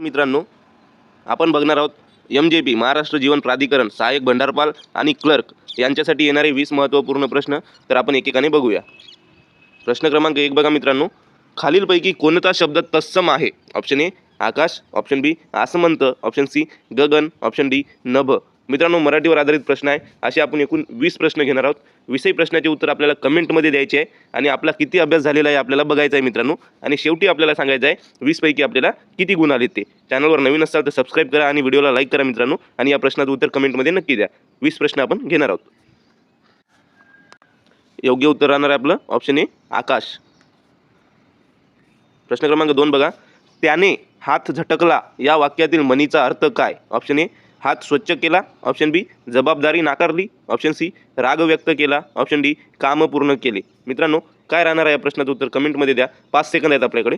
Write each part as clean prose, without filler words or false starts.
मित्रांनो, आपण बघणार आहोत MJP महाराष्ट्र जीवन प्राधिकरण सहाय्यक भंडारपाल आणि क्लर्क यांच्यासाठी येणारे 20 महत्त्वपूर्ण प्रश्न. तर आपण एकेकाने बघूया. प्रश्न क्रमांक 1 बघा मित्रांनो, खालीलपैकी कोणता शब्द तत्सम आहे? ऑप्शन ए आकाश, ऑप्शन बी आसमंत, ऑप्शन सी गगन, ऑप्शन डी नभ. मित्रांनो, मराठीवर आधारित प्रश्न आहे. असे आपण एकूण 20 प्रश्न घेणार आहोत. 20 प्रश्नाचे उत्तर आपल्याला कमेंटमध्ये द्यायचे आहे आणि आपला किती अभ्यास झालेला आहे आपल्याला बघायचा आहे मित्रांनो. आणि शेवटी आपल्याला सांगायचं आहे 20 पैकी आपल्याला किती गुण आले ते. चॅनलवर नवीन असाल तर सबस्क्राईब करा आणि व्हिडिओला लाईक करा मित्रांनो. आणि या प्रश्नाचं उत्तर कमेंटमध्ये नक्की द्या. 20 प्रश्न आपण घेणार आहोत. योग्य उत्तर राहणार आहे आपलं ऑप्शन ए आकाश. प्रश्न क्रमांक 2 बघा, त्याने हात झटकला या वाक्यातील म्हणीचा अर्थ काय? ऑप्शन ए हात स्वच्छ केला, ऑप्शन बी जबाबदारी नाकारली, ऑप्शन सी राग व्यक्त केला, ऑप्शन डी काम पूर्ण केले. मित्रांनो, काय राहणार आहे या प्रश्नाचं उत्तर कमेंटमध्ये द्या. 5 सेकंद आहेत आपल्याकडे.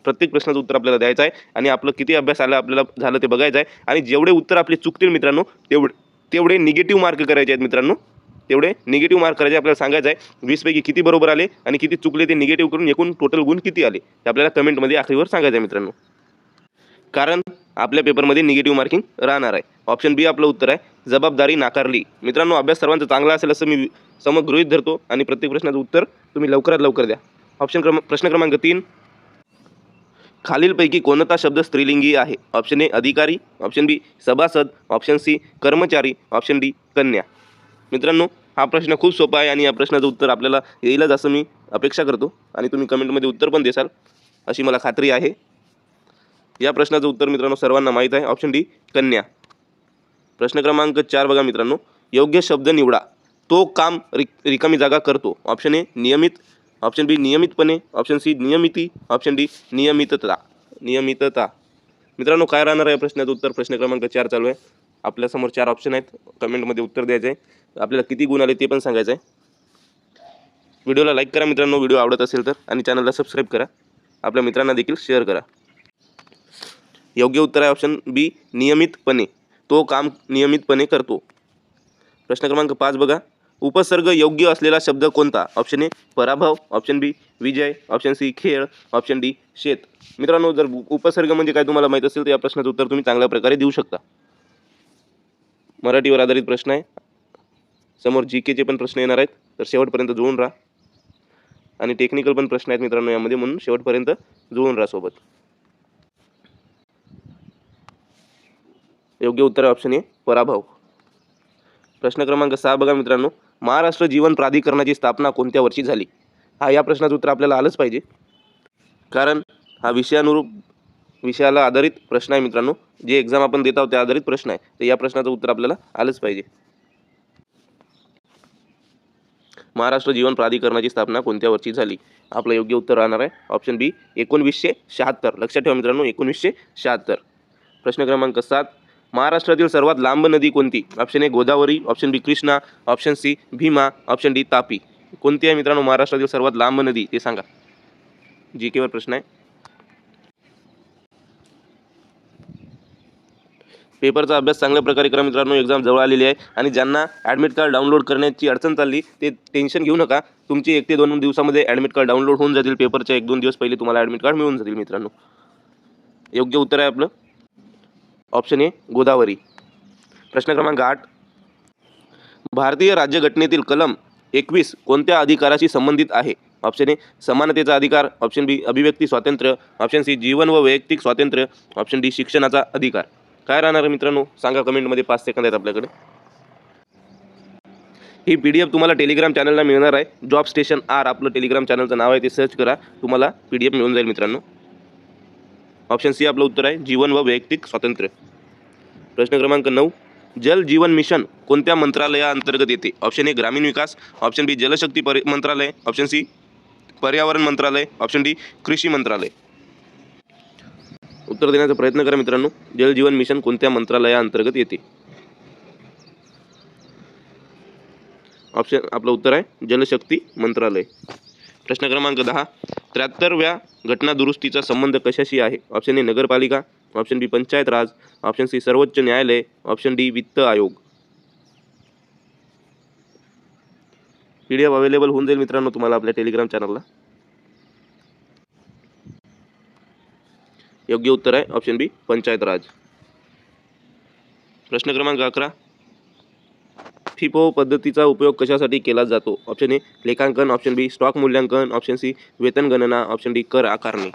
प्रत्येक प्रश्नाचं उत्तर आपल्याला द्यायचं आहे आणि आपलं किती अभ्यास आला आपल्याला झालं ते बघायचं आहे. आणि जेवढे उत्तर आपले चुकतील मित्रांनो तेवढे निगेटिव्ह मार्क करायचे आहेत मित्रांनो. तेवढे निगेटिव्ह मार्क करायचे. आपल्याला सांगायचं आहे 20 पैकी किती बरोबर आले आणि किती चुकले ते निगेटिव्ह करून एकूण टोटल गुण किती आले ते आपल्याला कमेंटमध्ये आखरीवर सांगायचं आहे मित्रांनो. कारण आपल्या पेपरमध्ये निगेटिव्ह मार्किंग राहणार आहे. ऑप्शन बी आपलं उत्तर आहे जबाबदारी नाकारली. मित्रांनो, अभ्यास सर्वांचा चांगला असेल असं मी गृहीत धरतो आणि प्रत्येक प्रश्नाचं उत्तर तुम्ही लवकरात लवकर द्या. प्रश्न क्रमांक 3, खालीलपैकी कोणता शब्द स्त्रीलिंगी आहे? ऑप्शन ए अधिकारी, ऑप्शन बी सभासद, ऑप्शन सी कर्मचारी, ऑप्शन डी कन्या. मित्रांनो, हा प्रश्न खूप सोपा आहे आणि या प्रश्नाचं उत्तर आपल्याला येईलच असं मी अपेक्षा करतो आणि तुम्ही कमेंटमध्ये उत्तर पण देसाल अशी मला खात्री आहे. या प्रश्नाचं उत्तर मित्रांनो सर्वांना माहीत आहे, ऑप्शन डी कन्या. प्रश्न क्रमांक 4 बघा मित्रांनो, योग्य शब्द निवडा. तो काम रिकामी जागा करतो. ऑप्शन ए नियमित, ऑप्शन बी नियमितपणे, ऑप्शन सी नियमिती, ऑप्शन डी नियमितता. मित्रांनो, काय राहणार आहे प्रश्नाचं उत्तर? प्रश्न क्रमांक 4 चालू आहे. आपल्यासमोर 4 ऑप्शन आहेत. कमेंटमध्ये उत्तर द्यायचं आहे. आपल्याला किती गुण आले ते पण सांगायचं आहे. व्हिडिओला लाईक करा मित्रांनो, व्हिडिओ आवडत असेल तर, आणि चॅनलला सबस्क्राईब करा. आपल्या मित्रांना देखील शेअर करा. योग्य उत्तर आहे ऑप्शन बी नियमितपणे. तो काम नियमितपणे करतो. प्रश्न क्रमांक 5 बघा, उपसर्ग योग्य असलेला शब्द कोणता? ऑप्शन ए पराभव, ऑप्शन बी विजय, ऑप्शन सी खेळ, ऑप्शन डी शेत. मित्रांनो, जर उपसर्ग म्हणजे काय तुम्हाला माहीत असेल तर या प्रश्नाचं उत्तर तुम्ही चांगल्या प्रकारे देऊ शकता. मराठीवर आधारित प्रश्न आहे. समोर GKचे पण प्रश्न येणार आहेत, तर शेवटपर्यंत जुळून राहा. आणि टेक्निकल पण प्रश्न आहेत मित्रांनो यामध्ये, म्हणून शेवटपर्यंत जुळून राहा सोबत. योग्य उत्तर आहे ऑप्शन ए पराभव. प्रश्न क्रमांक 6 बघा मित्रांनो, महाराष्ट्र जीवन प्राधिकरणाची स्थापना कोणत्या वर्षी झाली? या प्रश्नाचं उत्तर आपल्याला आलंच पाहिजे, कारण हा विषयाला आधारित प्रश्न आहे मित्रांनो. जे एक्झाम आपण देत आहोत त्या आधारित प्रश्न आहे, तर या प्रश्नाचं उत्तर आपल्याला आलंच पाहिजे. महाराष्ट्र जीवन प्राधिकरणाची स्थापना कोणत्या वर्षी झाली? आपलं योग्य उत्तर राहणार आहे ऑप्शन बी 1976. लक्षात ठेवा मित्रांनो, 1976. प्रश्न क्रमांक 7, महाराष्ट्रातील सर्वात लांब नदी कोणती? Option A Godavari, option B Krishna, option C Bhima, option D Tapi. कोणती आहे मित्रांनो महाराष्ट्रातील सर्वात लांब नदी ते सांगा. GKवर प्रश्न आहे. पेपरचा अभ्यास चांगल्या प्रकारे करा मित्रांनो. एक्झाम जवळ आलेली आहे आणि ज्यांना ॲडमिट कार्ड डाउनलोड करण्याची अडचण चालली ते टेन्शन घेऊ नका. तुमची 1 ते 2 दिवसामध्ये ॲडमिट कार्ड डाउनलोड होऊन जातील. पेपरच्या 1-2 दिवस पहिले तुम्हाला ॲडमिट कार्ड मिळून जातील मित्रांनो. योग्य उत्तर आहे आपलं ऑप्शन ए गोदावरी. प्रश्न क्रमांक 8, भारतीय राज्यघटनेतील कलम 21 कोणत्या अधिकाराशी संबंधित आहे? ऑप्शन ए समानतेचा अधिकार, ऑप्शन बी अभिव्यक्ती स्वातंत्र्य, ऑप्शन सी जीवन व वैयक्तिक स्वातंत्र्य, ऑप्शन डी शिक्षणाचा अधिकार. काय राहणार मित्रांनो सांगा कमेंटमध्ये. 5 सेकंद आहेत आपल्याकडे. ही PDF तुम्हाला टेलिग्राम चॅनलला मिळणार आहे. जॉब स्टेशन R आपलं टेलिग्राम चॅनलचं नाव आहे, ते सर्च करा, तुम्हाला PDF मिळून जाईल मित्रांनो. ऑप्शन सी आपलं उत्तर आहे जीवन व वैयक्तिक स्वातंत्र्य. प्रश्न क्रमांक 9, जल जीवन मिशन कोणत्या मंत्रालयाअंतर्गत येते? ऑप्शन ए ग्रामीण विकास, ऑप्शन बी जलशक्ती मंत्रालय, ऑप्शन सी पर्यावरण मंत्रालय, ऑप्शन डी कृषी मंत्रालय. उत्तर देण्याचा प्रयत्न करा मित्रांनो. जल जीवन मिशन कोणत्या मंत्रालयाअंतर्गत येते? ऑप्शन आपलं उत्तर आहे जलशक्ती मंत्रालय. प्रश्न क्रमांक 10, 73व्या घटना दुरुस्तीचा संबंध कशाशी आहे? ऑप्शन ए नगरपालिका, ऑप्शन बी पंचायत राज, ऑप्शन सी सर्वोच्च न्यायालय, ऑप्शन डी वित्त आयोग. PDF अवेलेबल होऊन जाईल मित्रांनो तुम्हाला आपल्या टेलिग्राम चॅनलला. योग्य उत्तर आहे ऑप्शन बी पंचायत राज. प्रश्न क्रमांक 11. फिफो पद्धतीचा उपयोग कशासाठी केला जातो? ऑप्शन ए लेखांकन, ऑप्शन बी स्टॉक मूल्यांकन, ऑप्शन सी वेतन गणना, ऑप्शन डी कर आकारणी.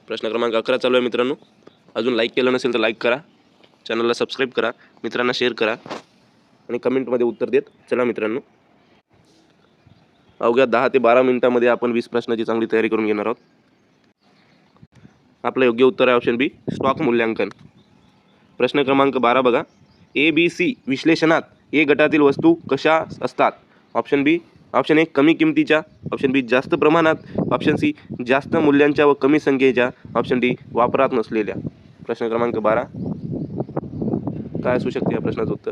प्रश्न क्रमांक 11 चालू आहे मित्रांनो. अजून लाईक केलं नसेल तर लाईक करा, चॅनलला सबस्क्राईब करा, मित्रांना शेअर करा आणि कमेंटमध्ये उत्तर देत चला मित्रांनो. अवघ्या 10 ते 12 मिनिटांमध्ये आपण 20 प्रश्नाची चांगली तयारी करून घेणार आहोत. आपलं योग्य उत्तर आहे ऑप्शन बी स्टॉक मूल्यांकन. प्रश्न क्रमांक 12 बघा. ABC विश्लेषणात ए गटातील वस्तू कशा असतात? ऑप्शन बी ऑप्शन ए कमी किमतीच्या, ऑप्शन बी जास्त प्रमाणात, ऑप्शन सी जास्त मूल्यांच्या व कमी संख्येच्या, ऑप्शन डी वापरात नसलेल्या. प्रश्न क्रमांक 12 काय असू शकते या प्रश्नाचं उत्तर?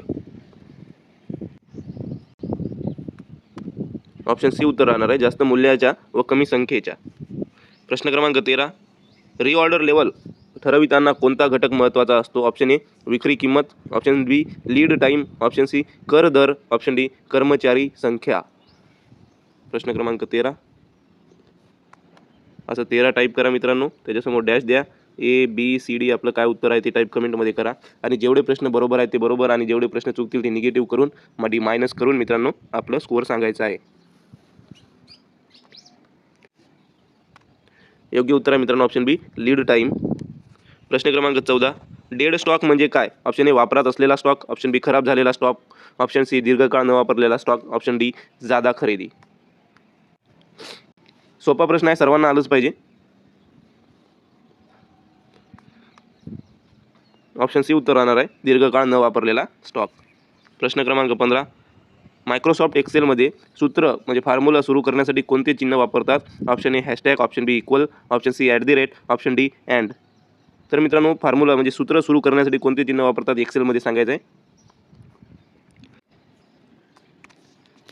ऑप्शन सी उत्तर राहणार आहे जास्त मूल्याच्या व कमी संख्येच्या. प्रश्न क्रमांक 13. रिऑर्डर लेवल ठरविताना कोणता घटक महत्त्वाचा असतो? ऑप्शन ए विक्री किंमत, option be lead time, option C कर दर, ऑप्शन डी कर्मचारी संख्या. प्रश्न क्रमांक 13 असं 13 टाईप करा मित्रांनो, त्याच्यासमोर डॅश द्या. ABCD आपलं काय उत्तर आहे ते टाईप कमेंटमध्ये करा आणि जेवढे प्रश्न बरोबर आहेत ते बरोबर आणि जेवढे प्रश्न चुकतील ते निगेटिव्ह करून मध्ये मायनस करून मित्रांनो आपलं स्कोअर सांगायचं आहे. योग्य उत्तर आहे मित्रांनो ऑप्शन बी लीड टाईम. प्रश्न क्रमांक 14. डेड स्टॉक म्हणजे काय? ऑप्शन ए वापरात असलेला स्टॉक, ऑप्शन बी खराब झालेला स्टॉक, ऑप्शन सी दीर्घकाळ न वापरलेला स्टॉक, ऑप्शन डी जादा खरेदी. सोपा प्रश्न आहे, सर्वांना आलंच पाहिजे. ऑप्शन सी उत्तर राहणार आहे दीर्घकाळ न वापरलेला स्टॉक. प्रश्न क्रमांक 15. मायक्रोसॉफ्ट एक्सेलमध्ये सूत्र म्हणजे फॉर्म्युला सुरू करण्यासाठी कोणते चिन्ह वापरतात? Option A hashtag, option B equal, option C @, option D and. तर मित्रांनो फॉर्म्युला म्हणजे सूत्र सुरू करण्यासाठी कोणते चिन्ह वापरतात एक्सेलमध्ये सांगायचं आहे.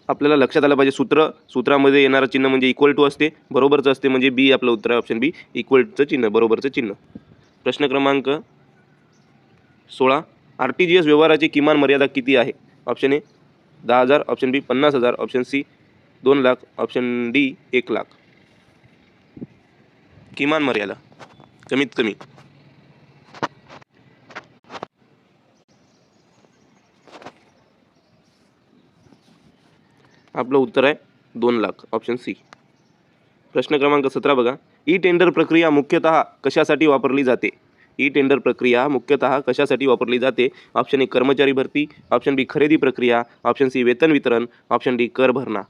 आपल्याला लक्षात आलं पाहिजे सूत्रामध्ये येणारं चिन्ह म्हणजे इक्वल टू असते, बरोबरचं असते, म्हणजे बी आपलं उत्तर आहे ऑप्शन बी इक्वलचं चिन्ह, बरोबरचं चिन्ह. प्रश्न क्रमांक 16. RTGS व्यवहाराची किमान मर्यादा किती आहे? Option A 10,000, option B 50,000, option C 2 lakh, option D 1 lakh. किमान मर्यादा कमीत कमी. आपलं उत्तर आहे 2 लाख, ऑप्शन सी. प्रश्न क्रमांक 17 बघा. ई टेंडर प्रक्रिया मुख्यतः कशासाठी वापरली जाते? ई टेंडर प्रक्रिया मुख्यतः कशासाठी वापरली जाते? ऑप्शन ए कर्मचारी भरती, ऑप्शन बी खरेदी प्रक्रिया, ऑप्शन सी वेतन वितरण, ऑप्शन डी कर भरणा.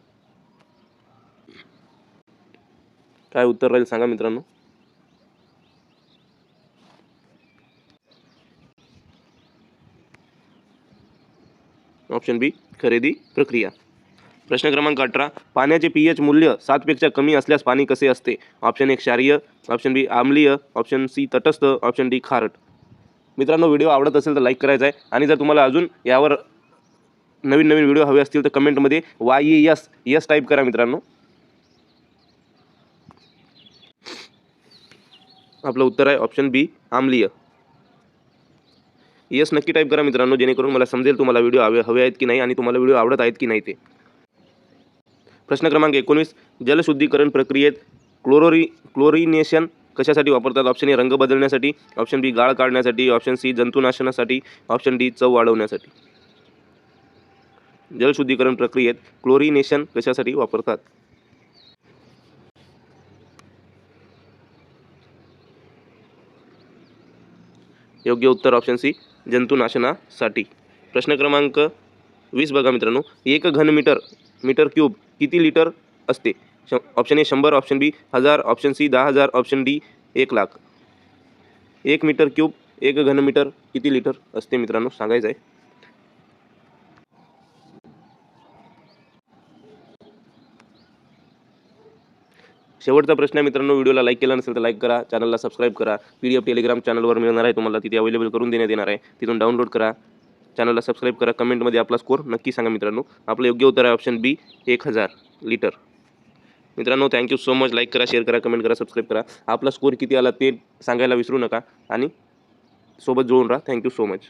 काय उत्तर राहील सांगा मित्रांनो. ऑप्शन बी खरेदी प्रक्रिया. प्रश्न क्रमांक 18. पाण्याचे pH मूल्य 7 पेक्षा कमी असल्यास पाणी कसे असते? ऑप्शन ए क्षारीय, ऑप्शन बी आम्लीय, ऑप्शन सी तटस्थ, ऑप्शन डी खारट. मित्रांनो व्हिडिओ आवडत असेल तर लाईक करायचा आहे आणि जर तुम्हाला अजून यावर नवीन नवीन व्हिडिओ हवे असतील तर कमेंटमध्ये YES टाईप करा मित्रांनो. आपलं उत्तर आहे ऑप्शन बी आम्लीय. यस नक्की टाईप करा मित्रांनो, जेणेकरून मला समजेल तुम्हाला व्हिडिओ हवे आहेत की नाही आणि तुम्हाला व्हिडिओ आवडत आहेत की नाही ते. प्रश्न क्रमांक 19. जलशुद्धीकरण प्रक्रियेत क्लोरिनेशन कशासाठी वापरतात? ऑप्शन ए रंग बदलण्यासाठी, ऑप्शन बी गाळ काढण्यासाठी, ऑप्शन सी जंतुनाशनासाठी, ऑप्शन डी चव वाढवण्यासाठी. जलशुद्धीकरण प्रक्रियेत क्लोरिनेशन कशासाठी वापरतात? योग्य उत्तर ऑप्शन सी जंतुनाशनासाठी. प्रश्न क्रमांक 20 बघा मित्रांनो. 1 मीटर क्यूब किती लिटर असते? Option A 100, option B 1000, option C 10,000, option D 1 lakh. 1 metre cube 1 घनमीटर किती लिटर असते मित्रांनो सांगायचं आहे. शेवटचा प्रश्न आहे मित्रांनो. व्हिडिओला लाईक केला नसेल तर लाईक करा, चॅनलला सबस्क्राईब करा. PDF टेलिग्राम चॅनलवर मिळणार आहे तुम्हाला, तिथे अवेलेबल करून देण्यात येणार आहे, तिथून डाउनलोड करा, चॅनलला सबस्क्राईब करा. कमेंटमध्ये आपला स्कोर नक्की सांगा मित्रांनो. आपलं योग्य उत्तर आहे ऑप्शन बी 1000 लिटर. मित्रांनो थँक्यू सो मच. लाईक करा, शेअर करा, कमेंट करा, सबस्क्राईब करा. आपला स्कोर किती आला ते सांगायला विसरू नका आणि सोबत जोडून राहा. Thank you so much.